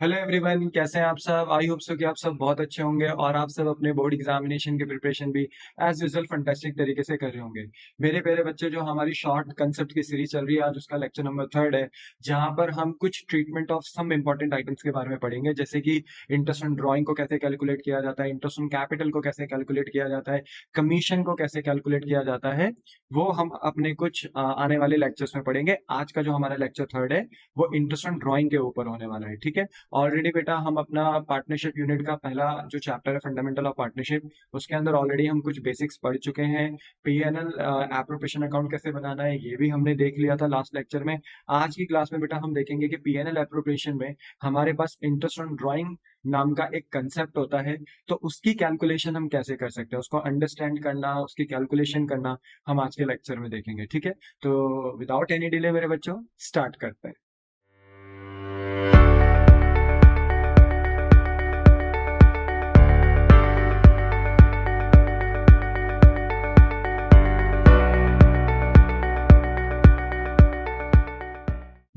Hello everyone, कैसे हैं आप सब। आई होप सो कि आप सब बहुत अच्छे होंगे और आप सब अपने बोर्ड एग्जामिनेशन की प्रिपरेशन भी एज यूजुअल फंटास्टिक तरीके से कर रहे होंगे। मेरे प्यारे बच्चे, जो हमारी शॉर्ट कंसेप्ट की सीरीज चल रही है, आज उसका लेक्चर नंबर 3 है, जहां पर हम कुछ treatment of some important items के बारे में पढ़ेंगे, जैसे कि इंटरेस्ट ऑन ड्राइंग को कैसे कैलकुलेट किया जाता है, इंटरेस्ट ऑन कैपिटल को कैसे कैलकुलेट किया जाता है, कमीशन को कैसे कैलकुलेट किया जाता है। वो हम अपने कुछ आने वाले लेक्चर्स में पढ़ेंगे। आज का जो हमारा लेक्चर 3 है वो इंटरेस्ट ऑन ड्राइंग के ऊपर होने वाला है, ठीक है। ऑलरेडी बेटा हम अपना पार्टनरशिप यूनिट का पहला जो चैप्टर है, फंडामेंटल ऑफ पार्टनरशिप, उसके अंदर ऑलरेडी हम कुछ बेसिक्स पढ़ चुके हैं। पीएनएल एप्रोप्रिएशन अकाउंट कैसे बनाना है ये भी हमने देख लिया था लास्ट लेक्चर में। आज की क्लास में बेटा हम देखेंगे कि पीएनएल एप्रोप्रिएशन में हमारे पास इंटरेस्ट ऑन ड्राइंग नाम का एक कंसेप्ट होता है, तो उसकी कैलकुलेशन हम कैसे कर सकते हैं, उसको अंडरस्टैंड करना, उसकी कैलकुलेशन करना हम आज के लेक्चर में देखेंगे, ठीक है। तो विदाउट एनी डिले मेरे बच्चों, स्टार्ट करते हैं।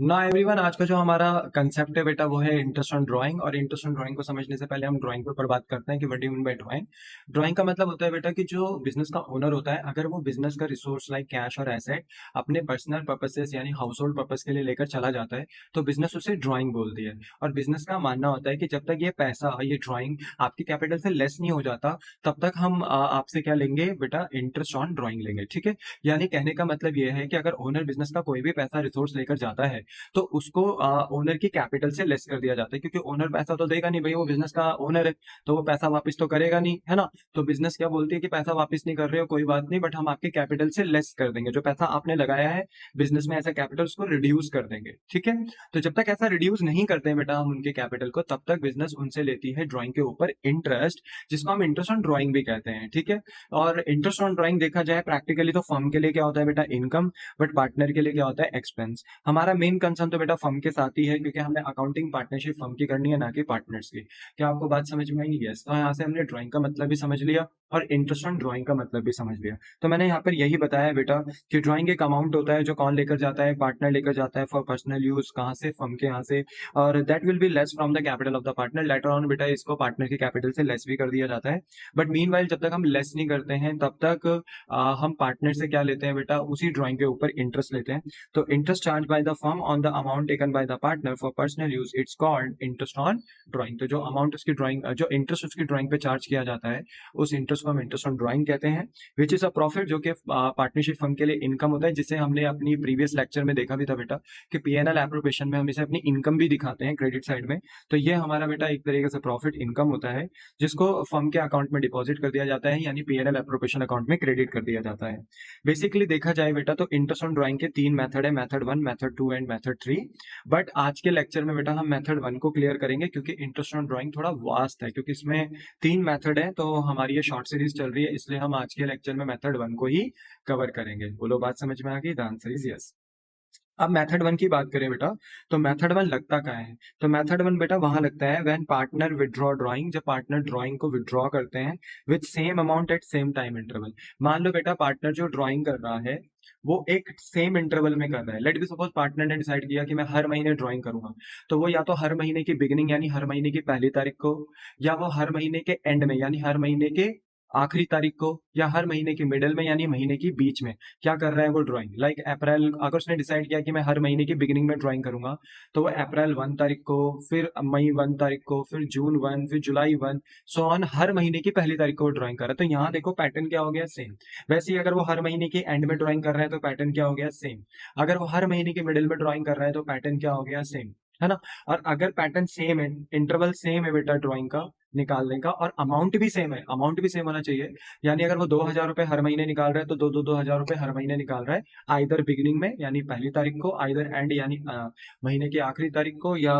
ना एवरीवन, आज का जो हमारा कंसेप्ट है बेटा वो है इंटरेस्ट ऑन ड्राइंग। और इंटरेस्ट ऑन ड्राइंग को समझने से पहले हम ड्राइंग के ऊपर बात करते हैं कि what do you mean by drawing. Drawing का मतलब होता है बेटा कि जो बिजनेस का ओनर होता है, अगर वो बिजनेस का रिसोर्स लाइक कैश और एसेट अपने पर्सनल पर्पसेस यानी हाउस होल्ड पर्पस के लिए लेकर चला जाता है, तो बिजनेस उसे ड्राइंग बोलती है। और बिजनेस का मानना होता है कि जब तक ये पैसा, ये ड्राइंग आपकी कैपिटल से लेस नहीं हो जाता, तब तक हम आपसे क्या लेंगे बेटा, इंटरेस्ट ऑन ड्राइंग लेंगे, ठीक है। यानी कहने का मतलब ये है कि अगर ओनर बिजनेस का कोई भी पैसा रिसोर्स लेकर जाता है, तो उसको ओनर की कैपिटल से लेस कर दिया जाता है, क्योंकि ओनर पैसा तो देगा नहीं भाई, वो बिजनेस का ओनर है, तो वो पैसा वापस तो करेगा नहीं, है ना। तो बिजनेस क्या बोलती है कि पैसा वापस नहीं कर रहे हो कोई बात नहीं, बट हम आपके कैपिटल से लेस कर देंगे, जो पैसा आपने लगाया है बिजनेस में ऐसा कैपिटल, उसको रिड्यूस कर देंगे, ठीक है। तो जब तक ऐसा रिड्यूस नहीं करते हैं बेटा हम उनके कैपिटल को, तब तक बिजनेस उनसे लेती है ड्राइंग के ऊपर इंटरेस्ट, जिसको हम इंटरेस्ट ऑन ड्राइंग भी कहते हैं, ठीक है। और इंटरेस्ट ऑन ड्राइंग देखा जाए प्रैक्टिकली तो फर्म के लिए क्या होता है बेटा, इनकम, बट पार्टनर के लिए क्या होता है, एक्सपेंस। हमारा मेन कंसर्न तो बेटा फर्म के साथ ही है, क्योंकि हमें अकाउंटिंग पार्टनरशिप फर्म की करनी है, ना कि पार्टनर्स की। क्या आपको बात समझ में आई? यस। तो यहाँ से हमने ड्राइंग का मतलब भी समझ लिया और इंटरेस्ट ऑन ड्राइंग का मतलब भी समझ लिया। तो मैंने यहाँ पर यही बताया बेटा कि ड्राइंग एक अमाउंट होता है जो कौन लेकर जाता है, पार्टनर लेकर जाता है फॉर पर्सनल यूज, कहाँ से, फर्म के यहाँ से। और that will be less from the capital of the partner. Later on बेटा इसको पार्टनर के कैपिटल से लेस भी कर दिया जाता है, बट मीन जब तक हम लेस नहीं करते हैं तब तक हम पार्टनर से क्या लेते हैं बेटा, उसी ड्राइंग के ऊपर इंटरेस्ट लेते हैं। तो interest charge by the firm on the amount taken by the partner for personal use, it's called interest on drawing. तो जो अमाउंट उसकी ड्राइंग, जो इंटरेस्ट उसकी ड्राइंग पे चार्ज किया जाता है, उस इंटरेस्ट को हम इंटरेस्ट ऑन ड्राइंग कहते हैं। विच इज अ प्रॉफिट, जो कि पार्टनरशिप फर्म के लिए इनकम होता है, जिसे हमने अपनी प्रीवियस लेक्चर में देखा भी था बेटा कि पीएनएल एप्रोप्रिएशन में हम इसे अपनी इनकम भी दिखाते हैं क्रेडिट साइड में। तो ये हमारा बेटा एक तरीके से प्रॉफिट इनकम होता है, जिसको फर्म के अकाउंट में डिपॉजिट कर दिया जाता है, यानी पीएनएल एप्रोप्रिएशन अकाउंट में क्रेडिट कर दिया जाता है। बेसिकली देखा जाए बेटा तो इंटरेस्ट ऑन ड्राइंग के 3 मेथड है, method 1, method 2 and method 3। But आज के लेक्चर में बेटा हम मेथड 1 को क्लियर करेंगे, क्योंकि इंटरेस्ट ऑन ड्राइंग थोड़ा वास्ट है, क्योंकि इसमें 3 मेथड है। तो हमारी ये शॉर्ट सीरीज चल रही है, इसलिए हम आज के लेक्चर में मेथड 1 को ही कवर करेंगे। बोलो बात समझ में आ गई? The answer is yes. अब मेथड 1 की बात करें बेटा, तो मेथड 1 लगता क्या है? तो मेथड 1 बेटा वहां लगता है व्हेन पार्टनर विथड्रॉ ड्राइंग, जब पार्टनर ड्राइंग को विथड्रॉ करते हैं with same amount at same time interval. मान लो बेटा पार्टनर जो ड्राइंग कर रहा है वो एक सेम इंटरवल में कर रहा है। लेट बी सपोज पार्टनर ने डिसाइड किया कि मैं हर महीने ड्राइंग करूंगा, तो वो या तो हर महीने की बिगिनिंग यानी हर महीने की पहली तारीख को, या वो हर महीने के एंड में यानी हर महीने के आखिरी तारीख को, या हर महीने के मिडल में यानी महीने की बीच में क्या कर रहा है वो ड्राइंग। लाइक अप्रैल, अगर उसने डिसाइड किया कि मैं हर महीने की बिगिनिंग में ड्राइंग करूंगा, तो वो अप्रैल 1 तारीख को, फिर मई 1 तारीख को, फिर जून 1, फिर जुलाई 1, सो ऑन, हर महीने की पहली तारीख को ड्राइंग कर रहा है। तो यहाँ देखो पैटर्न क्या हो गया, सेम। वैसे ही अगर वो हर महीने के एंड में ड्राइंग कर रहा है तो पैटर्न क्या हो गया, सेम। अगर वो हर महीने के मिडिल में ड्राइंग कर रहा है तो पैटर्न क्या हो गया, सेम, है ना। और अगर पैटर्न सेम है, इंटरवल सेम है बेटा ड्राइंग का निकालने का, और अमाउंट भी सेम है, अमाउंट भी सेम होना चाहिए। यानी अगर वो 2,000 रुपए हर महीने निकाल रहा है तो 2,000 रुपए हर महीने निकाल रहा है, आइदर बिगिनिंग में यानी पहली तारीख को, आइदर एंड यानी महीने की आखिरी तारीख को, या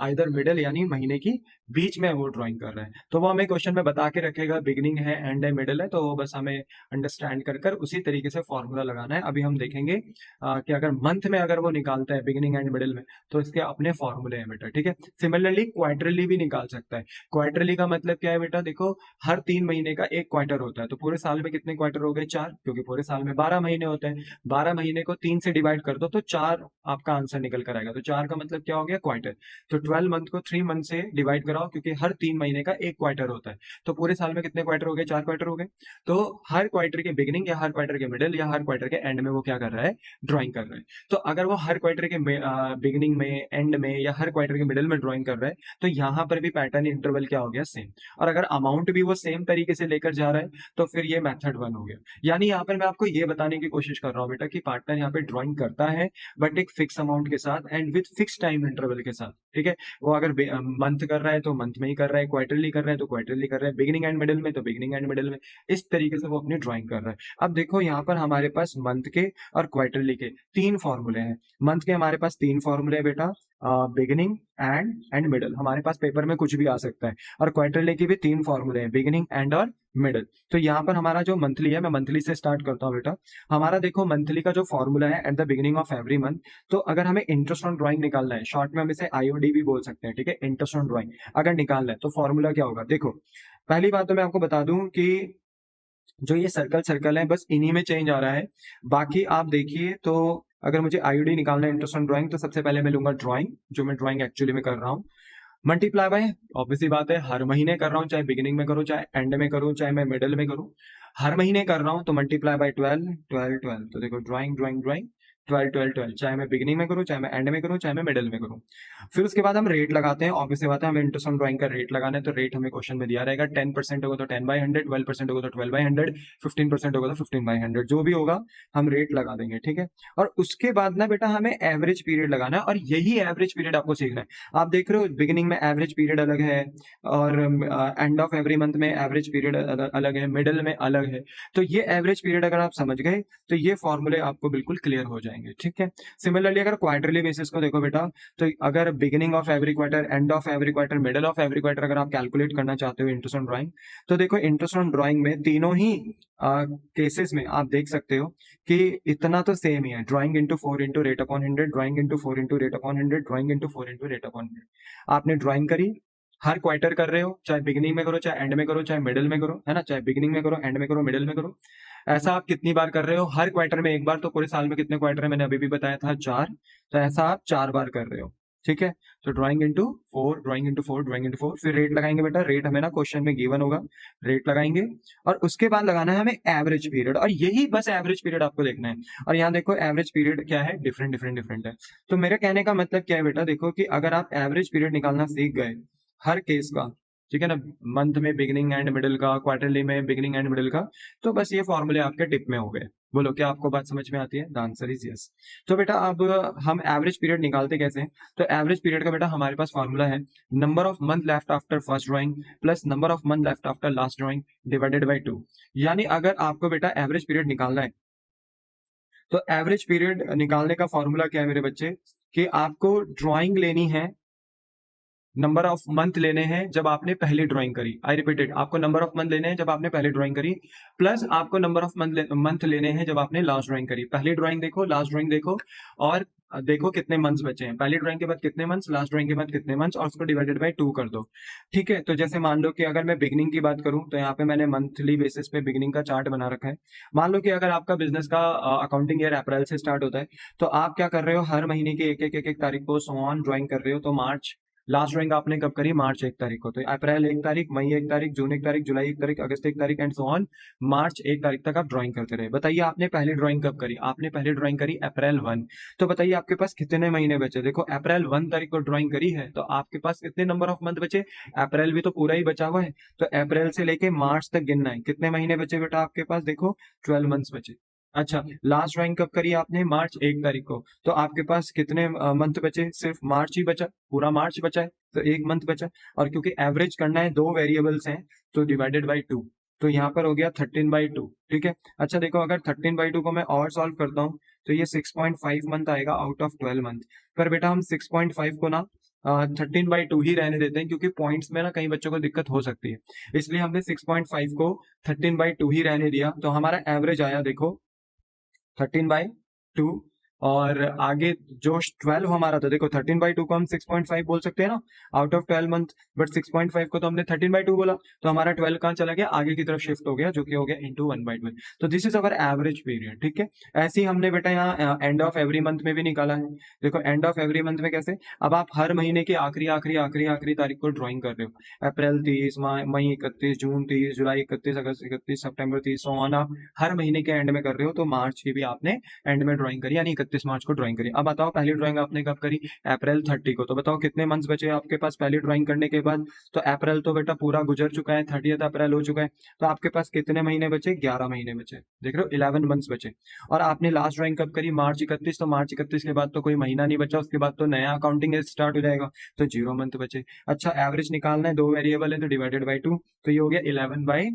आइदर मिडल यानी महीने की बीच में वो ड्राइंग कर रहा है। तो वो हमें क्वेश्चन में बता के रखेगा बिगिनिंग है, एंड है, मिडल है, तो वो बस हमें अंडरस्टैंड कर कर उसी तरीके से फॉर्मूला लगाना है। अभी हम देखेंगे कि अगर मंथ में अगर वो निकालता है बिगिनिंग एंड मिडल में, तो इसके अपने फॉर्मूले हैं बेटा, ठीक है। सिमिलरली क्वार्टरली भी निकाल सकता है। क्वार्टरली का मतलब क्या है बेटा, देखो हर 3 महीने का एक क्वार्टर होता है, तो पूरे साल में कितने क्वार्टर हो गए, 4, क्योंकि पूरे साल में 12 महीने होते हैं। 12 महीने को 3 से डिवाइड कर दो तो 4 आपका आंसर निकल कर आएगा। तो 4 का मतलब क्या हो गया, क्वार्टर। तो 12 मंथ को 3 मंथ से डिवाइड कराओ, क्योंकि हर 3 महीने का एक क्वार्टर होता है। तो पूरे साल में कितने क्वार्टर हो गए, 4 क्वार्टर हो गए। तो हर क्वार्टर के बिगिनिंग या हर क्वार्टर के मिडिल या हर क्वार्टर के एंड में वो क्या कर रहा है, ड्राइंग कर रहा है। तो अगर वो हर क्वार्टर के बिगिनिंग में, एंड में या हर क्वार्टर के मिडिल में ड्राइंग कर रहा है, तो यहाँ पर भी पैटर्न इंटरवल क्या हो गया, सेम। और अगर अमाउंट भी वो सेम तरीके से लेकर जा रहा है, तो फिर ये मेथड 1 हो गया। यानी यहाँ पर मैं आपको ये बताने की कोशिश कर रहा हूँ बेटा कि पार्टनर यहाँ पे ड्राइंग करता है, बट एक फिक्स अमाउंट के साथ and with fix time interval के साथ, ठीक है। वो अगर मंथ कर रहा है तो मंथ में ही कर रहा है, क्वार्टरली कर रहा है तो क्वार्टरली कर रहा है, बिगिनिंग एंड मिडिल में तो बिगिनिंग एंड मिडिल में। इस तरीके से वो अपनी ड्राइंग कर रहा है। अब देखो यहाँ पर हमारे पास मंथ के और क्वार्टरली के 3 फॉर्मूले हैं। मंथ के हमारे पास 3 फॉर्मूले हैं बेटा, बिगिनिंग एंड मिडिल, हमारे पास पेपर में कुछ भी आ सकता है। और क्वार्टरली की भी 3 फॉर्मूले हैं, बिगिनिंग एंड और मिडिल। तो यहाँ पर हमारा जो मंथली है, मैं मंथली से स्टार्ट करता हूँ बेटा। हमारा देखो मंथली का जो फॉर्मूला है, at the beginning of every month. तो अगर हमें इंटरेस्ट ऑन ड्राइंग निकालना है, शॉर्ट में हम इसे आईओडी भी बोल सकते हैं, ठीक है, इंटरेस्ट ऑन ड्राइंग अगर निकालना है तो फॉर्मूला क्या होगा। देखो पहली बात तो मैं आपको बता दूं कि जो ये सर्कल सर्कल है बस इन्हीं में चेंज आ रहा है। बाकी आप देखिए तो अगर मुझे आईओडी निकालना है इंटरेस्ट ऑन ड्राइंग, तो सबसे पहले मैं लूंगा ड्राइंग, जो मैं ड्राइंग एक्चुअली में कर रहा हूँ, मल्टीप्लाई बाय, ऑब्वियसली बात है हर महीने कर रहा हूँ, चाहे बिगिनिंग में करूँ चाहे एंड में करूँ चाहे मैं मिडिल में करूँ, हर महीने कर रहा हूँ तो मल्टीप्लाई बाय 12 12 12। तो देखो ड्राइंग ड्राइंग ड्राइंग 12 12 12, चाहे मैं बिगिनिंग में करूँ चाहे मैं एंड में करूँ चाहे मैं मिडिल में करूँ। फिर उसके बाद हम रेट लगाते हैं, ऑब्वियसली बात है हमें इंटरेस्ट ऑन ड्राइंग का रेट लगाना है, तो रेट हमें क्वेश्चन में दिया रहेगा। 10% होगा तो 10/100, 12% होगा तो 12/100, 15% होगा तो 15/100, जो भी होगा हम रेट लगा देंगे, ठीक है। और उसके बाद ना बेटा हमें एवरेज पीरियड लगाना है, और यही एवरेज पीरियड आपको सीखना है। आप देख रहे हो बिगिनिंग में एवरेज पीरियड अलग है, और एंड ऑफ एवरी मंथ में एवरेज पीरियड अलग है, मिडिल में अलग है। तो ये एवरेज पीरियड अगर आप समझ गए तो ये फॉर्मूले आपको बिल्कुल क्लियर हो जाएंगे, ठीक है। सिमिलरली अगर क्वार्टरली बेसिस को देखो बेटा, तो अगर beginning of every quarter, end of every quarter, middle of every quarter अगर आप कैलकुलेट करना चाहते हो इंटरेस्ट ऑन ड्राइंग, तो देखो इंटरेस्ट ऑन ड्राइंग में तीनों ही केसेस में आप देख सकते हो कि इतना तो सेम ही है, drawing into 4 into rate upon 100, drawing into 4 into rate upon 100, drawing into 4 into rate upon 100। आपने ड्राइंग करी, हर क्वार्टर कर रहे हो, चाहे बिगिनिंग में करो चाहे एंड में करो चाहे मिडिल में करो, है ना, चाहे बिगिनिंग में करो, एंड में करो, मिडिल में करो। ऐसा आप कितनी बार कर रहे हो, हर क्वार्टर में एक बार, तो पूरे साल में कितने क्वार्टर है मैंने अभी भी बताया था, 4। तो ऐसा आप 4 बार कर रहे हो, ठीक है। तो drawing into 4, drawing into 4, drawing into 4, फिर रेट लगाएंगे बेटा, रेट हमें ना क्वेश्चन में गिवन होगा, रेट लगाएंगे। और उसके बाद लगाना है हमें एवरेज पीरियड, और यही बस एवरेज पीरियड आपको देखना है। और यहाँ देखो एवरेज पीरियड क्या है, डिफरेंट डिफरेंट डिफरेंट है। तो मेरे कहने का मतलब क्या है बेटा, देखो कि अगर आप एवरेज पीरियड निकालना सीख गए हर केस का, ठीक है ना, मंथ में बिगिनिंग एंड मिडिल का, क्वार्टरली में बिगिनिंग एंड मिडिल का, तो बस ये फॉर्मूले आपके टिप में हो गए। बोलो क्या आपको बात समझ में आती है, द आंसर इज यस। तो बेटा अब हम एवरेज पीरियड निकालते कैसे हैं, तो एवरेज पीरियड का बेटा हमारे पास फॉर्मूला है, number of month left after first drawing plus number of month left after last drawing divided by 2। यानी अगर आपको बेटा एवरेज पीरियड निकालना है, तो एवरेज पीरियड निकालने का फॉर्मूला क्या है मेरे बच्चे, कि आपको ड्राइंग लेनी है, नंबर ऑफ मंथ लेने हैं जब आपने पहली ड्राइंग करी, आई रिपीटेड, आपको नंबर ऑफ मंथ लेने हैं जब आपने पहली ड्राइंग करी, प्लस आपको नंबर ऑफ मंथ लेने हैं जब आपने लास्ट ड्राइंग करी। पहली ड्राइंग देखो, लास्ट ड्राइंग देखो, और देखो कितने मंथ्स बचे हैं, पहली ड्राइंग के बाद कितने मंथ्स, लास्ट ड्राइंग के बाद कितने मंथ्स, और उसको डिवाइडेड बाय 2 कर दो, ठीक है। तो जैसे मान लो कि अगर मैं बिगनिंग की बात करूं, तो यहाँ पे मैंने मंथली बेसिस पे बिगनिंग का चार्ट बना रखा है। मान लो कि अगर आपका बिजनेस का अकाउंटिंग ईयर अप्रैल से स्टार्ट होता है, तो आप क्या कर रहे हो, हर महीने की एक तारीख को सो ऑन ड्राइंग कर रहे हो। तो मार्च लास्ट ड्राइंग आपने कब करी, मार्च 1 तारीख को, तो अप्रैल 1 तारीख, मई 1 तारीख, जून 1 तारीख, जुलाई 1 तारीख, अगस्त 1 तारीख एंड सो ऑन, मार्च 1 तारीख तक आप ड्राइंग करते रहे। बताइए आपने पहली ड्राइंग कब करी, आपने पहली ड्राइंग करी अप्रैल 1। तो बताइए आपके पास कितने महीने बचे, देखो अप्रैल 1 तारीख को ड्राइंग करी है, तो आपके पास कितने नंबर ऑफ मंथ बचे, अप्रैल भी तो पूरा ही बचा हुआ है, तो अप्रैल से लेके मार्च तक गिनना है, कितने महीने बचे बेटा आपके पास, देखो 12 मंथ्स बचे। अच्छा, लास्ट ड्राइंग कब करी आपने, मार्च 1 तारीख को, तो आपके पास कितने मंथ बचे, सिर्फ मार्च ही बचा, पूरा मार्च बचा है, तो 1 मंथ बचा। और क्योंकि एवरेज करना है, 2 वेरिएबल्स हैं, तो डिवाइडेड बाई 2, तो यहाँ पर हो गया 13/2, ठीक है। अच्छा देखो अगर 13/2 को मैं और सॉल्व करता हूँ, तो ये 6.5 मंथ आएगा आउट ऑफ 12 मंथ। पर बेटा हम 6.5 को ना 13/2 ही रहने देते हैं, क्योंकि पॉइंट्स में ना कई बच्चों को दिक्कत हो सकती है, इसलिए हमने 6.5 को 13/2 ही रहने दिया। तो हमारा एवरेज आया देखो 13/2, और आगे जो 12 हमारा था, देखो 13/2 को हम 6.5 बोल सकते हैं ना, आउट ऑफ 12 मंथ, बट 6.5 को तो हमने 13/2 बोला, तो हमारा 12 कहाँ चला गया, आगे की तरफ शिफ्ट हो गया, जो कि हो गया इंटू 1/12। तो this is our average period, ठीक है। ऐसे ही हमने बेटा यहाँ एंड ऑफ एवरी मंथ में भी निकाला है। देखो एंड ऑफ एवरी मंथ में कैसे, अब आप हर महीने की आखिरी आखिरी आखिरी आखिरी तारीख को ड्रॉइंग कर रहे हो, अप्रैल 30, मई 31, जून 30, जुलाई 31, अगस्त 31, सितंबर 30, सो ऑन, आप हर महीने के एंड में कर रहे हो, तो मार्च की भी आपने एंड में ड्राइंग करी, यानी 31 मार्च को ड्राइंग करी। अब बताओ पहली ड्राइंग आपने कब करी, अप्रैल 30 को, तो बताओ कितने मंथ्स बचे आपके पास पहली ड्राइंग करने के बाद। तो अप्रैल तो बेटा पूरा गुजर चुका है, 30 अप्रैल हो चुका है, तो आपके पास कितने महीने बचे, 11 महीने बचे, देख रहे हो 11 मंथ्स बचे। और आपने लास्ट ड्राइंग कब करी, मार्च 31, तो मार्च 31 के बाद तो कोई महीना नहीं बचा, उसके बाद तो नया अकाउंटिंग स्टार्ट हो जाएगा, तो 0 मंथ बचे। अच्छा एवरेज निकालना है, 2 वेरिएबल है तो डिवाइडेड बाई 2, तो ये हो गया 11/2।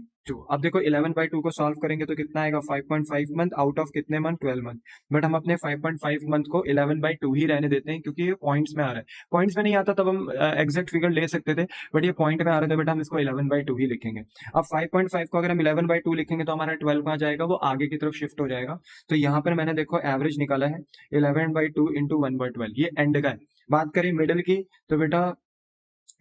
अब देखो 11/2 को सॉल्व करेंगे तो कितना आएगा, 5.5 मंथ, आउट ऑफ कितने मंथ, 12 मंथ। बट हम अपने 5.5 मंथ को 11/2 ही रहने देते हैं, क्योंकि ये पॉइंट्स में आ रहा है। पॉइंट्स में नहीं आता तब हम एग्जैक्ट फिगर ले सकते थे, बट ये पॉइंट में आ रहा था बेटा, हम इसको 11/2 ही लिखेंगे। अब 5.5 को अगर हम 11/2 लिखेंगे तो हमारा 12 कहाँ जाएगा, वो आगे की तरफ शिफ्ट हो जाएगा। तो यहाँ पर मैंने देखो एवरेज निकाला है 11/2 इंटू 1/12, ये एंड का है। बात करें मिडिल की, तो बेटा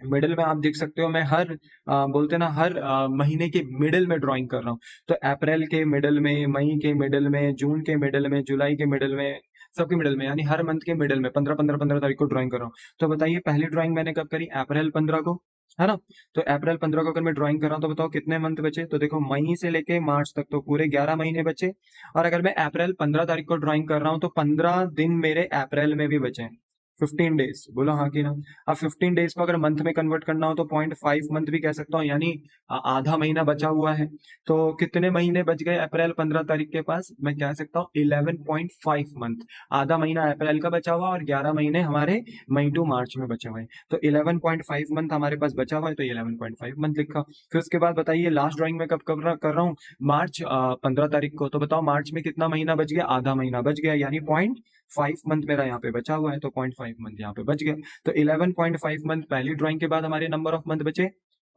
मिडिल में आप देख सकते हो, मैं हर बोलते ना हर महीने के मिडिल में ड्राइंग कर रहा हूँ। तो अप्रैल के मिडिल में, मई के मिडिल में, जून के मिडिल में, जुलाई के मिडिल में, सबके मिडिल में, यानी हर मंथ के मिडिल में 15 तारीख को ड्राइंग कर रहा हूँ। तो बताइए पहली ड्राइंग मैंने कब करी, अप्रैल 15 को, है ना। तो अप्रैल 15 को अगर मैं ड्राइंग कर रहा हूँ, तो बताओ कितने मंथ बचे, तो देखो मई से लेके मार्च तक तो पूरे 11 महीने बचे। और अगर मैं अप्रैल 15 तारीख को ड्राइंग कर रहा हूँ, तो 15 दिन मेरे अप्रैल में भी बचे हैं, 15 डेज, बोलो हाँ कि ना। अब 15 डेज को अगर मंथ में कन्वर्ट करना हो तो 0.5 मंथ भी कह सकता हूँ, यानी आधा महीना बचा हुआ है। तो कितने महीने बच गए अप्रैल 15 तारीख के पास, मैं कह सकता हूँ 11.5 मंथ। आधा महीना अप्रैल का बचा हुआ और 11 महीने हमारे मई टू मार्च में बचे हुए हैं। तो 11.5 मंथ हमारे पास बचा हुआ है, तो 11.5 मंथ लिखा। फिर उसके बाद बताइए लास्ट ड्राइंग में कब कर रहा हूँ, मार्च 15 तारीख को। तो बताओ मार्च में कितना महीना बच गया, आधा महीना बच गया, यानी 0.5 मंथ मेरा यहाँ पे बचा हुआ है, तो 0.5 मंथ यहाँ पे बच गया। तो 11.5 मंथ पहली ड्राइंग के बाद हमारे नंबर ऑफ मंथ बचे,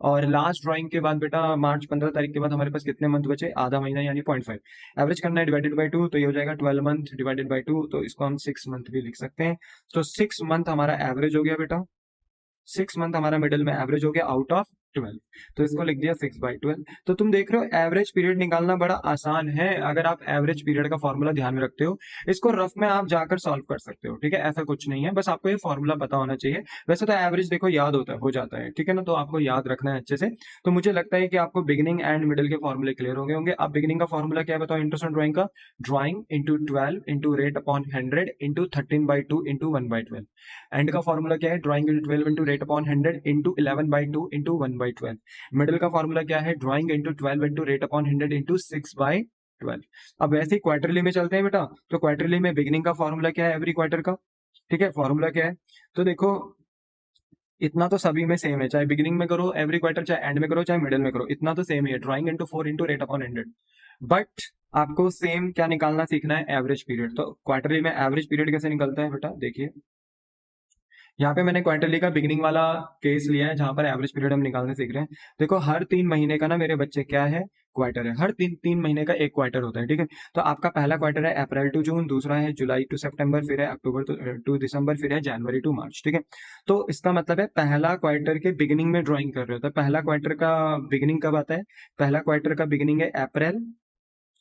और लास्ट ड्राइंग के बाद बेटा मार्च 15 तारीख के बाद हमारे पास कितने मंथ बचे, आधा महीना, यानी 0.5। एवरेज करना है डिवाइडेड बाई 2, तो ये हो जाएगा 12 मंथ डिवाइडेड बाई 2, तो इसको हम 6 मंथ भी लिख सकते हैं। तो 6 मंथ हमारा एवरेज हो गया बेटा, 6 मंथ हमारा मिडिल में एवरेज हो गया आउट ऑफ 12, तो इसको लिख दिया 6/12। तो तुम देख रहे हो एवरेज पीरियड निकालना बड़ा आसान है, अगर आप एवरेज पीरियड का फॉर्मूला ध्यान में रखते हो। इसको रफ में आप जाकर सॉल्व कर सकते हो, ठीक है, ऐसा कुछ नहीं है, बस आपको ये फॉर्मूला पता होना चाहिए। वैसे तो एवरेज देखो याद होता है, हो जाता है, ठीक है ना, तो आपको याद रखना है अच्छे से। तो मुझे लगता है कि आपको बिगिनिंग एंड मिडिल के फॉर्मूले क्लियर हो गए होंगे। अब बिगिनिंग का फॉर्मूला क्या है बताओ, इंटरेस्ट ऑन ड्राइंग का, drawing into 12 into rate upon 100 into 13/2 into 1/12। And का फॉर्मूला क्या है, drawing into 12 into rate upon 100 into 11/2 into 1/12। Middle का फॉर्मूला क्या है, drawing into 12 into rate upon 100 into 6/12। अब वैसे ही क्वार्टरली में चलते हैं बेटा, तो क्वार्टरली में बिगिनिंग का फॉर्मूला क्या है एवरी क्वार्टर का, ठीक है, फॉर्मूला क्या है, तो देखो इतना तो सभी में सेम है, चाहे बिगिनिंग में करो एवरी क्वार्टर, चाहे एंड में करो, चाहे मिडिल में करो, इतना तो सेम ही है, drawing into 4 into rate upon 100। But आपको सेम क्या निकालना सीखना है, एवरेज पीरियड। तो क्वार्टरली में एवरेज पीरियड कैसे निकलता है बेटा, देखिए यहाँ पे मैंने क्वार्टरली का बिगिनिंग वाला केस लिया है, जहां पर एवरेज पीरियड हम निकालने सीख रहे हैं। देखो हर 3 महीने का ना मेरे बच्चे क्या है, क्वार्टर है, हर तीन महीने का एक क्वार्टर होता है, ठीक है। तो आपका पहला क्वार्टर है अप्रैल टू जून, दूसरा है जुलाई टू सितंबर, फिर है अक्टूबर टू दिसंबर, फिर है जनवरी टू मार्च, ठीक है। तो इसका मतलब है पहला क्वार्टर के बिगिनिंग में ड्राइंग कर रहे हो, तो पहला क्वार्टर का बिगिनिंग कब आता है, पहला क्वार्टर का बिगिनिंग है अप्रैल,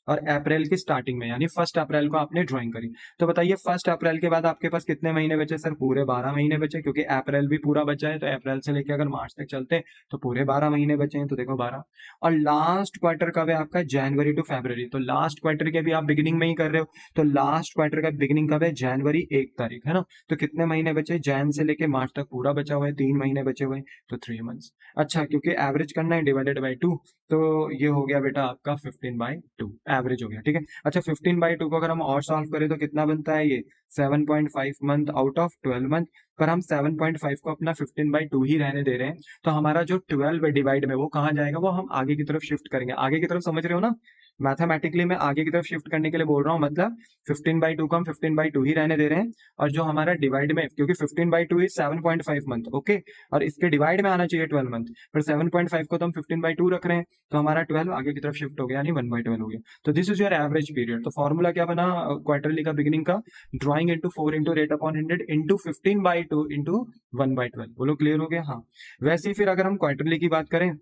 और अप्रैल की स्टार्टिंग में, यानी 1 अप्रैल को आपने ड्राइंग करी। तो बताइए 1 अप्रैल के बाद आपके पास कितने महीने बचे, सर पूरे 12 महीने बचे, क्योंकि अप्रैल भी पूरा बचा है, तो अप्रैल से लेकर अगर मार्च तक चलते हैं तो पूरे 12 महीने बचे हैं, तो देखो 12। और लास्ट क्वार्टर कब है आपका, जनवरी टू फरवरी, तो लास्ट क्वार्टर के भी आप बिगिनिंग में ही कर रहे हो, तो लास्ट क्वार्टर का बिगिनिंग कब है, जनवरी 1 तारीख, है ना। तो कितने महीने बचे, जैन से लेके मार्च तक पूरा बचा हुआ है, 3 महीने बचे हुए हैं, तो 3 मंथ्स। अच्छा क्योंकि एवरेज करना है डिवाइडेड बाई 2, तो ये हो गया बेटा आपका 15/2 एवरेज हो गया, ठीक है। अच्छा 15/2 को अगर हम और सॉल्व करें तो कितना बनता है, ये 7.5 मंथ आउट ऑफ 12 मंथ, पर हम 7.5 को अपना 15/2 ही रहने दे रहे हैं, तो हमारा जो 12 डिवाइड में वो कहाँ जाएगा, वो हम आगे की तरफ शिफ्ट करेंगे, आगे की तरफ समझ रहे हो ना। मैथमेटिकली मैं आगे की तरफ शिफ्ट करने के लिए बोल रहा हूँ, मतलब 15/2 को हम 15/2 ही रहने दे रहे हैं, और जो हमारा डिवाइड में, क्योंकि 15/2 इज 7.5 मंथ, ओके, और इसके डिवाइड में आना चाहिए 12 मंथ, पर 7.5 को तो हम 15/2 रख रहे हैं, तो हमारा 12 आगे की तरफ शिफ्ट हो गया, यानी 1/12 हो गया। तो this is your average period. तो फॉर्मूला क्या बना क्वार्टरली का बिगिनिंग का? Drawing into 4 into rate upon 100 into 15/2 into 1/12। बोलो क्लियर हो गया? हाँ। वैसे ही फिर अगर हम क्वार्टरली की बात करें,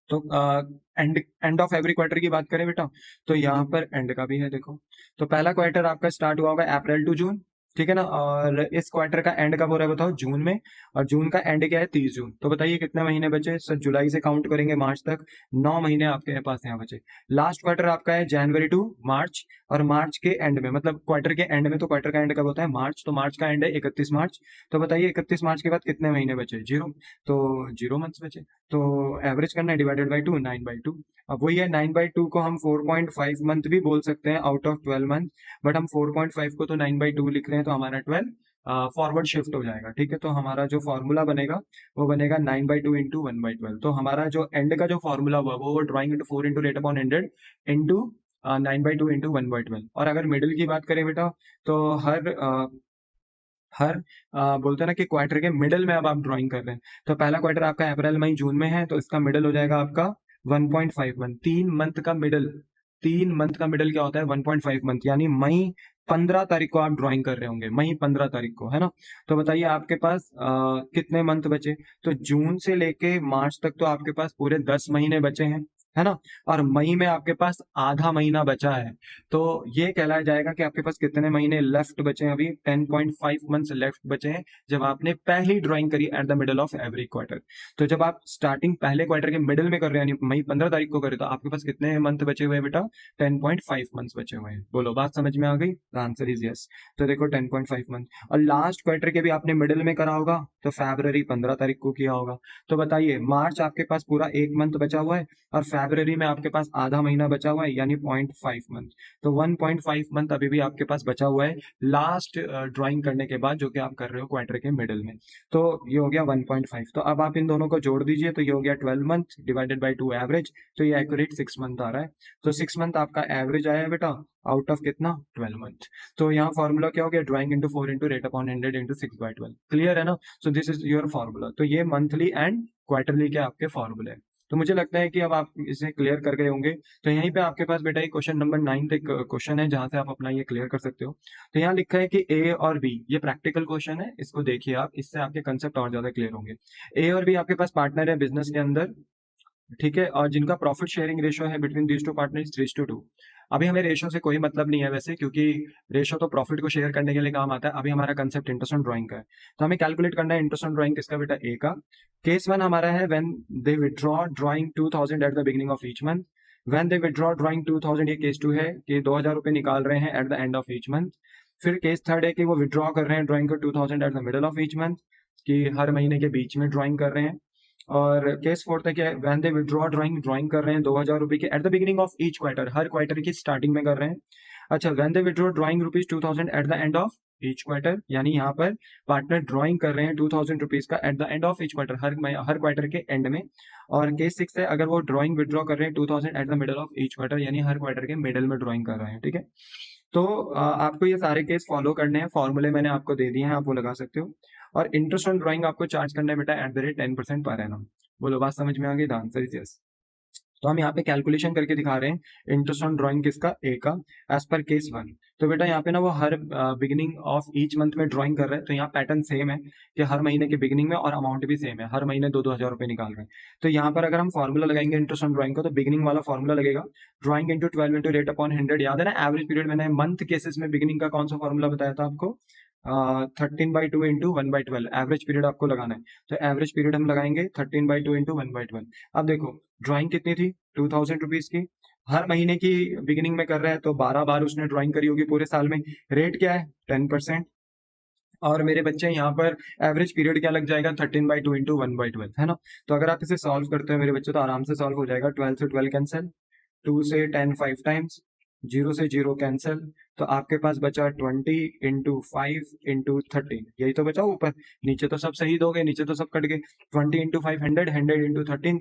तो and end of every quarter की बात करें बेटा, तो यहाँ पर एंड का भी है, देखो। तो पहला क्वार्टर आपका स्टार्ट हुआ होगा अप्रैल टू जून, ठीक है ना, और इस क्वार्टर का एंड कब हो रहा है बताओ? जून में, और जून का एंड क्या है? 30 जून। तो बताइए कितने महीने बचे सर? जुलाई से काउंट करेंगे मार्च तक, 9 महीने आपके पास यहाँ बचे। लास्ट क्वार्टर आपका है जनवरी टू मार्च, और मार्च के एंड में, मतलब क्वार्टर के एंड में, तो क्वार्टर का एंड कब होता है? मार्च, तो मार्च का एंड है 31 मार्च। तो बताइए 31 मार्च के बाद कितने महीने बचे? 0, तो 0 मंथ्स बचे। तो एवरेज करना है, डिवाइडेड बाई 2, 9/2। अब वही है, 9/2 को हम 4.5 मंथ भी बोल सकते हैं आउट ऑफ 12 मंथ, बट हम 4.5 को तो 9/2 लिख रहे हैं, तो हमारा 12 फॉरवर्ड शिफ्ट हो जाएगा, ठीक है। तो हमारा जो फॉर्मूला बनेगा वो बनेगा 9/2 इंटू 1/12। तो हमारा जो एंड का जो फॉर्मूला हुआ वो drawing into 4 into rate upon 100 into 9/2 into 1/12। और अगर मिडिल की बात करें बेटा, तो हर बोलते हैं ना कि क्वार्टर के मिडल में अब आप ड्राइंग कर रहे हैं, तो पहला क्वार्टर आपका अप्रैल मई जून में है, तो इसका मिडल हो जाएगा आपका 1.5 मंथ। 3 मंथ का मिडल, 3 मंथ का मिडल क्या होता है? 1.5 मंथ, यानी मई 15 तारीख को आप ड्राइंग कर रहे होंगे, मई 15 तारीख को, है ना। तो बताइए आपके पास कितने मंथ बचे? तो जून से लेके मार्च तक तो आपके पास पूरे 10 महीने बचे हैं, है ना, और मई में आपके पास आधा महीना बचा है। तो ये कहलाया जाएगा कि आपके पास कितने महीने लेफ्ट बचे हैं? अभी 10.5 मंथ्स लेफ्ट बचे हैं, जब आपने पहली ड्राइंग करी at the middle of every quarter. तो जब आप स्टार्टिंग पहले क्वार्टर के मिडल में कर रहे हैं, यानी मई 15 तारीख को करे, तो आपके पास कितने मंथ बचे हुए हैं बेटा? 10.5 मंथ्स बचे हुए हैं। बोलो बात समझ में आ गई? The answer is yes. तो देखो 10.5 मंथ, और लास्ट क्वार्टर के भी आपने मिडल में करा होगा, तो फरवरी 15 तारीख को किया होगा। तो बताइए मार्च आपके पास पूरा 1 मंथ बचा हुआ है, और फरवरी में आपके पास आधा महीना बचा हुआ है, यानी 0.5 मंथ। तो 1.5 मंथ अभी भी आपके पास बचा हुआ है लास्ट ड्राइंग करने के बाद, जो कि आप कर रहे हो क्वार्टर के मिडिल में। तो ये हो गया 1.5। तो अब आप इन दोनों को जोड़ दीजिए, तो ये हो गया 12 मंथ डिवाइडेड बाई 2 एवरेज, तो ये एक्यूरेट 6 मंथ आ रहा है। तो 6 मंथ आपका एवरेज आया है बेटा, आउट ऑफ कितना? 12 मंथ। तो यहाँ फॉर्मूला क्या हो गया? Drawing into 4 into rate upon 100 into 6/12। Clear है ना? So this is your formula. तो ये मंथली एंड क्वार्टरली के आपके फॉर्मूले हैं। तो मुझे लगता है कि अब आप इसे क्लियर कर गए होंगे। तो यहीं पे आपके पास बेटा एक क्वेश्चन नंबर 9 एक क्वेश्चन है, जहां से आप अपना ये क्लियर कर सकते हो। तो यहाँ लिखा है कि ए और बी, ये प्रैक्टिकल क्वेश्चन है, इसको देखिए आप, इससे आपके कंसेप्ट और ज्यादा क्लियर होंगे। ए और बी आपके पास पार्टनर है बिजनेस के अंदर, ठीक है, और जिनका प्रॉफिट शेयरिंग रेशो है बिटवीन दीज टू पार्टनर्स 3:2। अभी हमें रेशो से कोई मतलब नहीं है वैसे, क्योंकि रेशो तो प्रॉफिट को शेयर करने के लिए काम आता है। अभी हमारा कंसेप्ट इंटरेस्ट ऑन ड्राइंग का है, तो हमें कैलकुलेट करना है इंटरेस्ट ऑन ड्राइंग किसका बेटा? ए का। केस 1 हमारा है when they withdraw drawing 2000 at the beginning of each month. When they withdraw drawing 2000, ये केस 2 है कि 2000 रुपए निकाल रहे हैं eight the end of each month. फिर केस 3 है कि वो विड्रॉ कर रहे हैं ड्राइंग को 2000 at the middle of each month, कि हर महीने के बीच में ड्राइंग कर रहे हैं। और केस 4 है कि when they withdraw drawing, drawing कर रहे हैं 2000 रुपए के at the beginning of each quarter, her quarter की स्टार्टिंग में कर रहे हैं। अच्छा, when they withdraw drawing rupees 2000 eight the end of each quarter, यानी यहाँ पर पार्टनर ड्राइंग कर रहे हैं 2000 रुपीज का eight the end of each quarter, her quarter के एंड में। और केस 6 है अगर वो ड्राइंग विड्रॉ कर रहे हैं 2000 at the middle of each quarter, यानी हर क्वार्टर के मिडल में ड्राइंग कर रहे हैं, ठीक है। तो आपको ये सारे केस फॉलो करने हैं, फॉर्मूले मैंने आपको दे दिए हैं, आप वो लगा सकते हो। और इंटरेस्ट ऑन ड्राइंग आपको चार्ज करना है बेटा at the rate 10% per annum. बोलो बात समझ में आ गई? The answer is yes. तो हम यहाँ पे कैलकुलेशन करके दिखा रहे हैं इंटरेस्ट ऑन ड्राइंग किसका? ए का, एज पर केस 1। तो बेटा यहाँ पे ना वो हर बिगिनिंग ऑफ ईच मंथ में ड्राइंग कर रहे हैं, तो यहाँ पैटर्न सेम है कि हर महीने के बिगिनिंग में, और अमाउंट भी सेम है, हर महीने 2-2 हजार रुपए निकाल रहे हैं। तो यहाँ पर अगर हम फॉर्मूला लगाएंगे इंटरेस्ट ऑन ड्राइंग का, तो बिगिनिंग वाला फॉर्मूला लगेगा drawing into 12 into rate upon 100। याद है ना एवरेज पीरियड? मैंने मंथ केसेस में बिगिनिंग का कौन सा फॉर्मूला बताया था आपको? 13/2 इंटू 1/12 एवरेज पीरियड आपको लगाना है। तो एवरेज पीरियड हम लगाएंगे 13/2 इंटू 1/12। अब देखो ड्राइंग कितनी थी? 2000 रुपीज की, हर महीने की बिगिनिंग में कर रहा है, तो 12 बार उसने ड्राइंग करी होगी पूरे साल में। रेट क्या है? 10%। और मेरे बच्चे यहाँ पर एवरेज पीरियड क्या लग जाएगा? 13/2 इंटू 1/12, है ना। तो अगर आप इसे सॉल्व करते हो मेरे बच्चे, तो आराम से सॉल्व हो जाएगा। 12 से 12 कैंसिल, 2 से 10 5 टाइम्स, जीरो से जीरो कैंसिल, तो आपके पास बचा 20 × 5 × 13, यही तो बचा ऊपर। नीचे तो सब सही दोगे, नीचे तो सब कट गए। 20 × 5 100, 100 × 13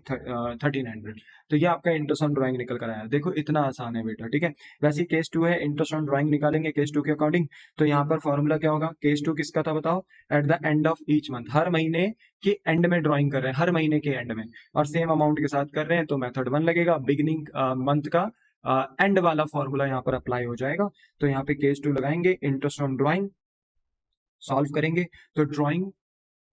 1300। तो ये आपका इंटरेस्ट ऑन ड्राइंग निकल कर आया। देखो इतना आसान है बेटा, ठीक है। वैसे केस 2 है, इंटरेस्ट ऑन ड्राइंग निकालेंगे केस 2 के अकॉर्डिंग। तो यहाँ पर फॉर्मूला क्या होगा, केस 2 किसका था बताओ, at the end of each month, हर महीने के एंड में ड्राइंग कर रहे हैं, हर महीने के एंड में, और सेम अमाउंट के साथ कर रहे हैं, तो मेथड 1 लगेगा। बिगिनिंग मंथ का एंड वाला फॉर्मूला यहाँ पर अप्लाई हो जाएगा। तो यहाँ पे केस 2 लगाएंगे, इंटरेस्ट ऑन ड्राइंग सॉल्व करेंगे, तो drawing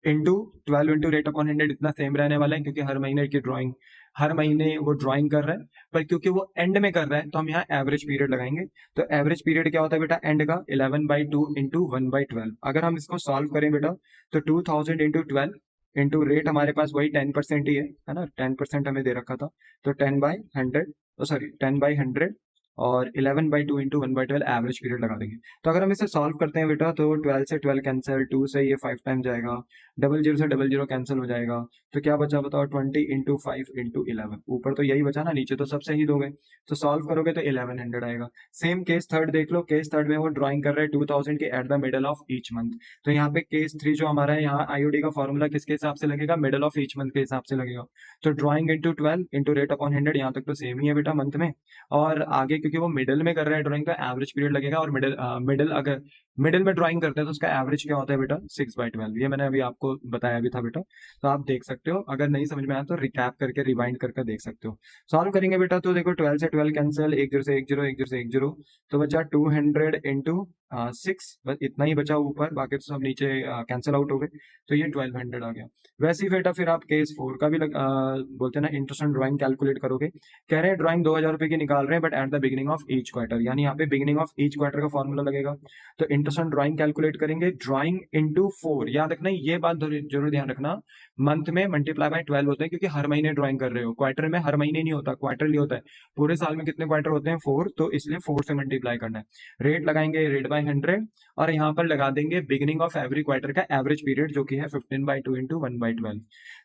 into 12 into rate upon 100 इतना सेम रहने वाला है, क्योंकि हर महीने की ड्राइंग, हर महीने वो ड्राइंग कर रहा है, पर क्योंकि वो एंड में कर रहा है तो हम यहाँ एवरेज पीरियड लगाएंगे। तो एवरेज पीरियड क्या होता है बेटा, एंड का 11/2 इंटू 1/12। अगर हम इसको सॉल्व करें बेटा, तो 2000 इंटू 12 इंटू रेट, हमारे पास वही 10% ही है ना, 10% हमें दे रखा था, तो 10/100, सॉरी 10/100, और 11/2 इंटू 1/12 एवरेज पीरियड लगा देंगे। तो अगर हम इसे सॉल्व करते हैं बेटा, तो 12 से 12 कैंसिल, 2 से ये 5 टाइम जाएगा, 00 से 00 कैंसिल हो जाएगा, तो क्या बचा बताओ, 20 × 5 × 11। ऊपर तो यही बचा ना, नीचे तो सब सही दोगे, तो सॉल्व करोगे तो 1100 आएगा। सेम केस थर्ड देख लो, केस थर्ड में वो ड्राइंग कर रहे हैं 2000 के at the middle of each month. तो यहाँ पे केस 3 जो हमारा है, यहाँ आईओडी का फॉर्मूला किसके हिसाब से लगेगा, मिडल ऑफ ईच मंथ के हिसाब से लगेगा। तो drawing into 12 into rate upon 100, यहाँ तक तो सेम ही है बेटा मंथ में, और आगे क्योंकि वो मिडिल में कर रहे हैं ड्राइंग, का एवरेज पीरियड लगेगा, और मिडिल अगर मिडिल में ड्राइंग करते हैं तो उसका एवरेज क्या होता है बेटा, 6/12। ये मैंने अभी आपको बताया भी था बेटा, तो आप देख सकते हो। अगर नहीं समझ में आया तो रिकैप करके रिवाइंड करके देख सकते हो। सॉल्व करेंगे बेटा, तो देखो 12 से 12 कैंसिल, 10 से 10, 10 से 10, तो बचा 200 इंटू 6, बस इतना ही बचा ऊपर, बाकी तो सब नीचे कैंसिल आउट हो गए, तो ये 1200 आ गया। वैसे ही बेटा फिर आप केस 4 का भी बोलते हैं ना, इंटरेस्ट ऑन ड्राइंग कैलकुलेट करोगे। कह रहे हैं ड्राइंग 2000 रुपए की निकाल रहे हैं, but at the beginning of each quarter, यानी यहाँ पे बिगिनिंग ऑफ ईच क्वार्टर का फॉर्मूला लगेगा। तो इंटरेस्ट ऑन ड्राइंग कैलकुलेट करेंगे, ड्राइंग इंटू 4, याद रखना ये बात जरूर ध्यान रखना, मंथ में मल्टीप्लाई बाय 12 होते हैं, क्योंकि हर महीने ड्राइंग कर रहे हो। क्वार्टर में हर महीने नहीं होता, क्वार्टरली होता है। पूरे साल में कितने क्वार्टर होते हैं, 4, तो इसलिए 4 से मल्टीप्लाई करना है। रेट लगाएंगे रेट बाय 100, और यहाँ पर लगा देंगे बिगिनिंग ऑफ एवरी क्वार्टर का एवरेज पीरियड, जो कि है 15/2 इंटू 1/12।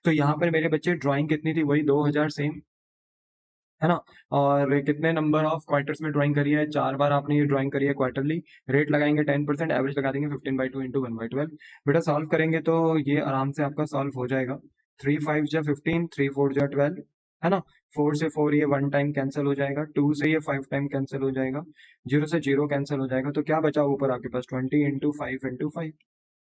तो यहाँ पर मेरे बच्चे ड्राइंग कितनी थी, वही 2000 सेम है ना, और कितने नंबर ऑफ क्वार्टर्स में ड्राइंग करी है, 4 बार आपने ये ड्राइंग करी है क्वार्टरली। रेट लगाएंगे 10%, एवरेज लगा देंगे 15/2 इंटू 1/12। बेटा सॉल्व करेंगे तो ये आराम से आपका सॉल्व हो जाएगा। 3 5 जा 15, 3 4 जा 12, है ना। 4 से 4 ये 1 टाइम कैंसिल हो जाएगा, 2 से ये 5 टाइम कैंसिल हो जाएगा, 0 से 0 कैंसिल हो जाएगा, तो क्या बचा ऊपर आपके पास, 20 इंटू 5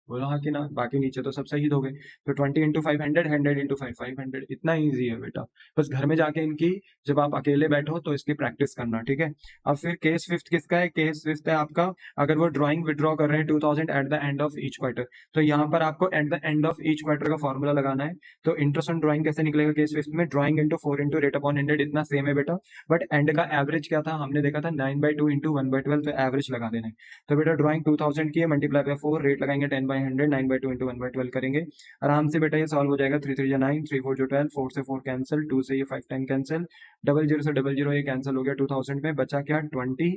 बोलो हाँ कि ना, बाकी नीचे तो सब सही दोगे। तो 20 इंटू 500, 100 इंटू 500, इतना ईजी है बेटा। बस घर में जाके इनकी, जब आप अकेले बैठो तो इसकी प्रैक्टिस करना, ठीक है। अब फिर केस फिफ्थ किसका है, केस फिफ्थ है आपका, अगर वो ड्राइंग विड्रॉ कर रहे हैं 2000 eight the end of each quarter, तो यहाँ पर आपको eight the end of each quarter का फॉर्मूला लगाना है। तो इंटरेस्ट ऑन ड्राइंग कैसे निकलेगा केस फिफ्थ में, drawing into 4 into rate upon 100, इतना सेम है बेटा, बट एंड का एवरेज क्या था, हमने देखा था 9/2 इंटू 1/12, तो एवरेज लगा देना है। तो बेटा ड्राइंग 2000 की है, मल्टीप्लाई बाय 4, रेट लगाएंगे 10/100, 9/2 इंटू 1/12 करेंगे, आराम से बेटा ये सॉल्व हो जाएगा। 3 3 जा 9, 3 4 जो 12, 4 से 4 कैंसिल, 2 से ये 5 टाइम कैंसिल, 00 से 00 ये कैंसिल हो गया 2000 में, बचा क्या 20,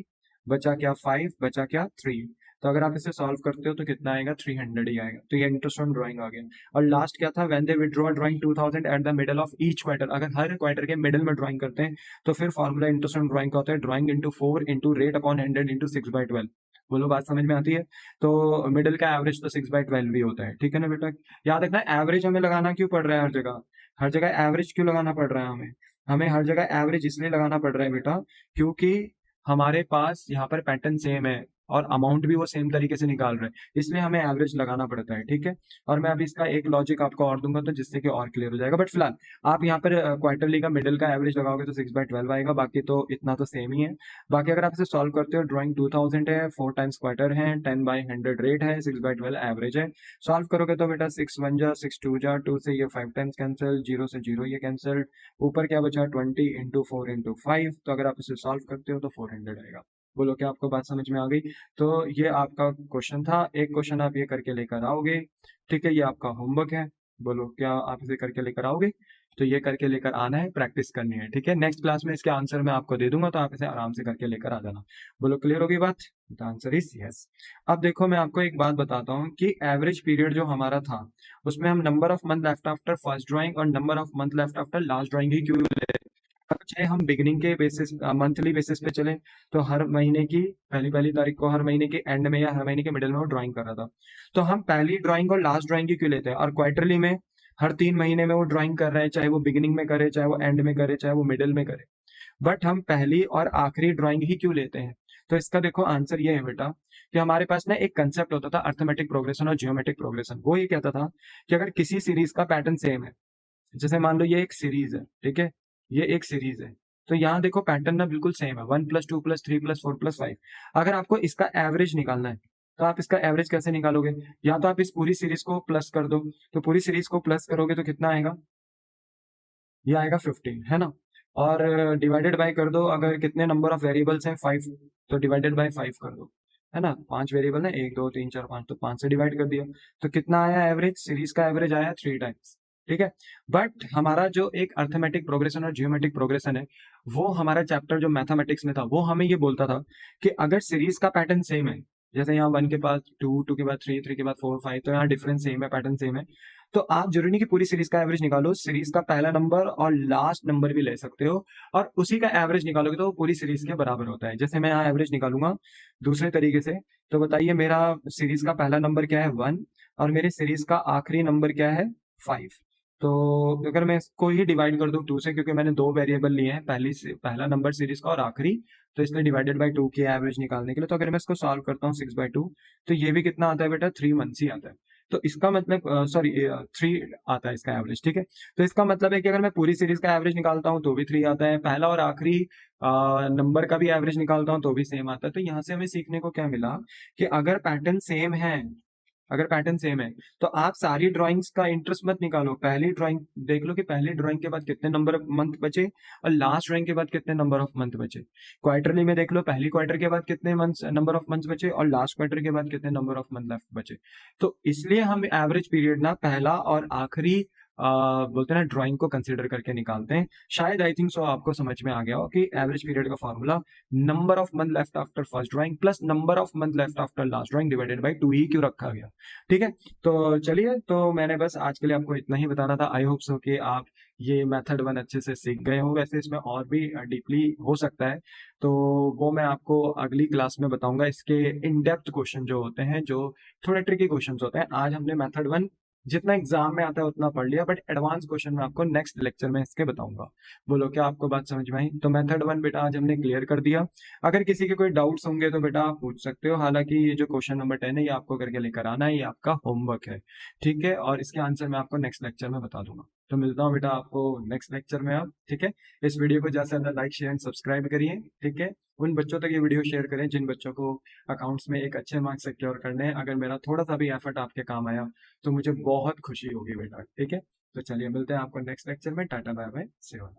बचा क्या 5, बचा क्या 3। तो अगर आप इसे सॉल्व करते हो तो कितना आएगा, 300 ही आएगा। तो ये इंटरेस्ट ऑन ड्राइंग आ गया। और लास्ट क्या था, when they withdraw drawing 2000 at the middle of each quarter, अगर हर क्वार्टर के मिडल में ड्राइंग करते हैं तो फिर फॉर्मूला इंटरेस्ट ऑन ड्राइंग का होता है, drawing into 4 into rate upon 100 into 6/12। बोलो बात समझ में आती है। तो मिडिल का एवरेज तो 6/12 भी होता है, ठीक है ना बेटा। याद रखना एवरेज हमें लगाना क्यों पड़ रहा है, हर जगह, हर जगह एवरेज क्यों लगाना पड़ रहा है हमें, हमें हर जगह एवरेज इसलिए लगाना पड़ रहा है बेटा, क्योंकि हमारे पास यहाँ पर पैटर्न सेम है और अमाउंट भी वो सेम तरीके से निकाल रहे हैं, इसलिए हमें एवरेज लगाना पड़ता है, ठीक है। और मैं अभी इसका एक लॉजिक आपको और दूंगा तो जिससे कि और क्लियर हो जाएगा, बट फिलहाल आप यहाँ पर क्वार्टरली का मिडिल का एवरेज लगाओगे तो 6/12 आएगा, बाकी तो इतना तो सेम ही है। बाकी अगर आप इसे सॉल्व करते हो, ड्राइंग 2000 है, 4 टाइम्स क्वार्टर है, 10/100 रेट है, 6/12 एवरेज है। सॉल्व करोगे तो बेटा 6 1 जा 6 2 जा, 2 से ये 5 टाइम्स कैंसिल, 0 से 0 ये कैंसिल, ऊपर क्या बचा 20 इंटू 4 इंटू 5। तो अगर आप इसे सॉल्व करते हो तो 400 आएगा। बोलो क्या आपको बात समझ में आ गई। तो ये आपका क्वेश्चन था, एक क्वेश्चन आप ये करके लेकर आओगे, ठीक है। ये आपका होमवर्क है, बोलो क्या आप इसे करके लेकर आओगे। तो ये करके लेकर आना है, प्रैक्टिस करनी है, ठीक है। नेक्स्ट क्लास में इसके आंसर मैं आपको दे दूंगा, तो आप इसे आराम से करके लेकर आ जाना। बोलो क्लियर होगी बात, द आंसर इज यस। अब देखो मैं आपको एक बात बताता हूँ कि एवरेज पीरियड जो हमारा था, उसमें हम number of month left after first drawing और number of month left after last drawing ही क्यों ले, चाहे हम बिगिनिंग के बेसिस मंथली बेसिस पे चले, तो हर महीने की पहली पहली तारीख को, हर महीने के एंड में या हर महीने के मिडिल में वो ड्राइंग कर रहा था, तो हम पहली ड्राइंग और लास्ट ड्राइंग की क्यों लेते हैं? और क्वार्टरली में हर 3 महीने में वो ड्राइंग कर रहे हैं, चाहे वो बिगिनिंग में करे, चाहे वो एंड में करे, चाहे वो मिडिल में करे, बट हम पहली और आखिरी ड्राइंग ही क्यों लेते हैं? तो इसका देखो आंसर ये है बेटा कि हमारे पास ना एक कंसेप्ट होता था अर्थमेटिक प्रोग्रेशन और जियोमेट्रिक प्रोग्रेशन। वो ये कहता था कि अगर किसी सीरीज का पैटर्न सेम है, जैसे मान लो ये एक सीरीज है, ठीक है, ये एक सीरीज है, तो यहाँ देखो पैटर्न ना बिल्कुल सेम है, 1+2+3+4+5। अगर आपको इसका एवरेज निकालना है, तो आप इसका एवरेज कैसे निकालोगे? या तो आप इस पूरी सीरीज को प्लस कर दो, तो पूरी सीरीज को प्लस करोगे तो कितना आएगा? ये आएगा 15, है ना? और डिवाइडेड बाय कर दो, अगर कितने नंबर ऑफ वेरिएबल्स हैं 5, तो डिवाइडेड बाय 5 कर दो, है ना? 5 वेरिएबल है, 1 2 3 4 5, तो 5 से डिवाइड कर दिया, तो कितना आया एवरेज? सीरीज का एवरेज आया 3 टाइम्स, ठीक है। बट हमारा जो एक अर्थमेटिक प्रोग्रेशन और जियोमेट्रिक प्रोग्रेशन है, वो हमारा चैप्टर जो मैथमेटिक्स में था, वो हमें ये बोलता था कि अगर सीरीज का पैटर्न सेम है, जैसे यहाँ 1 के बाद 2, 2 के बाद 3, 3 के बाद 4 5, तो यहाँ डिफरेंस सेम है, पैटर्न सेम है, तो आप जरूरी नहीं कि पूरी सीरीज का एवरेज निकालो, सीरीज का पहला नंबर और लास्ट नंबर भी ले सकते हो, और उसी का एवरेज निकालोगे तो वो पूरी सीरीज के बराबर होता है। जैसे मैं यहाँ एवरेज निकालूंगा दूसरे तरीके से, तो बताइए मेरा सीरीज का पहला नंबर क्या है? 1, और मेरे सीरीज का आखिरी नंबर क्या है? 5। तो अगर मैं इसको ही डिवाइड कर दूं 2 से, क्योंकि मैंने 2 वेरिएबल लिए हैं, पहला नंबर सीरीज का और आखिरी, तो इसलिए डिवाइडेड बाय 2 की एवरेज निकालने के लिए, तो अगर मैं इसको सॉल्व करता हूँ 6/2, तो ये भी कितना आता है बेटा? 3 मंथ्स ही आता है। तो इसका मतलब सॉरी 3 आता है इसका एवरेज, ठीक है। तो इसका मतलब है कि अगर मैं पूरी सीरीज का एवरेज निकालता हूँ तो भी 3 आता है, पहला और आखिरी नंबर का भी एवरेज निकालता हूँ तो भी सेम आता है। तो यहाँ से हमें सीखने को क्या मिला कि अगर पैटर्न सेम है, अगर पैटर्न सेम है, तो आप सारी ड्राइंग्स का इंटरेस्ट मत निकालो, पहली ड्राइंग देख लो कि पहली ड्राइंग के बाद कितने नंबर ऑफ मंथ बचे और लास्ट ड्राइंग के बाद कितने नंबर ऑफ मंथ बचे। क्वार्टरली में देख लो पहली क्वार्टर के बाद कितने मंथ नंबर ऑफ मंथ्स बचे और लास्ट क्वार्टर के बाद कितने नंबर ऑफ मंथ लेफ्ट बचे। तो इसलिए हम एवरेज पीरियड ना पहला और आखिरी बोलते हैं ना ड्राइंग को कंसीडर करके निकालते हैं। शायद आई थिंक सो आपको समझ में आ गया हो कि एवरेज पीरियड का formula number of month left after first drawing plus number of month left after last drawing divided by 2 ही क्यों रखा गया, ठीक है। तो चलिए, तो मैंने बस आज के लिए आपको इतना ही बताना था। आई होप सो कि आप ये मेथड 1 अच्छे से सीख गए हो। वैसे इसमें और भी डीपली हो सकता है, तो वो मैं आपको अगली क्लास में बताऊंगा। इसके इन डेप्थ क्वेश्चन जो होते हैं, जो थोड़े ट्रिकी क्वेश्चन होते हैं, आज हमने मेथड 1 जितना एग्जाम में आता है उतना पढ़ लिया, बट एडवांस क्वेश्चन मैं आपको नेक्स्ट लेक्चर में इसके बताऊंगा। बोलो क्या आपको बात समझ में आई? तो मेथड 1 बेटा आज हमने क्लियर कर दिया। अगर किसी के कोई डाउट्स होंगे तो बेटा आप पूछ सकते हो। हालांकि ये जो क्वेश्चन नंबर 10 है ये आपको करके लेकर आना है, ये आपका होमवर्क है, ठीक है। और इसके आंसर मैं आपको नेक्स्ट लेक्चर में बता दूंगा। तो मिलता हूँ बेटा आपको नेक्स्ट लेक्चर में अब, ठीक है। इस वीडियो को ज्यादा से ज्यादा लाइक शेयर एंड सब्सक्राइब करिए, ठीक है। उन बच्चों तक ये वीडियो शेयर करें जिन बच्चों को अकाउंट्स में एक अच्छे मार्क्स सिक्योर करने हैं। अगर मेरा थोड़ा सा भी एफर्ट आपके काम आया तो मुझे बहुत खुशी होगी बेटा, ठीक है। तो चलिए मिलते हैं आपको नेक्स्ट लेक्चर में। टाटा बाय बाय, सेवा।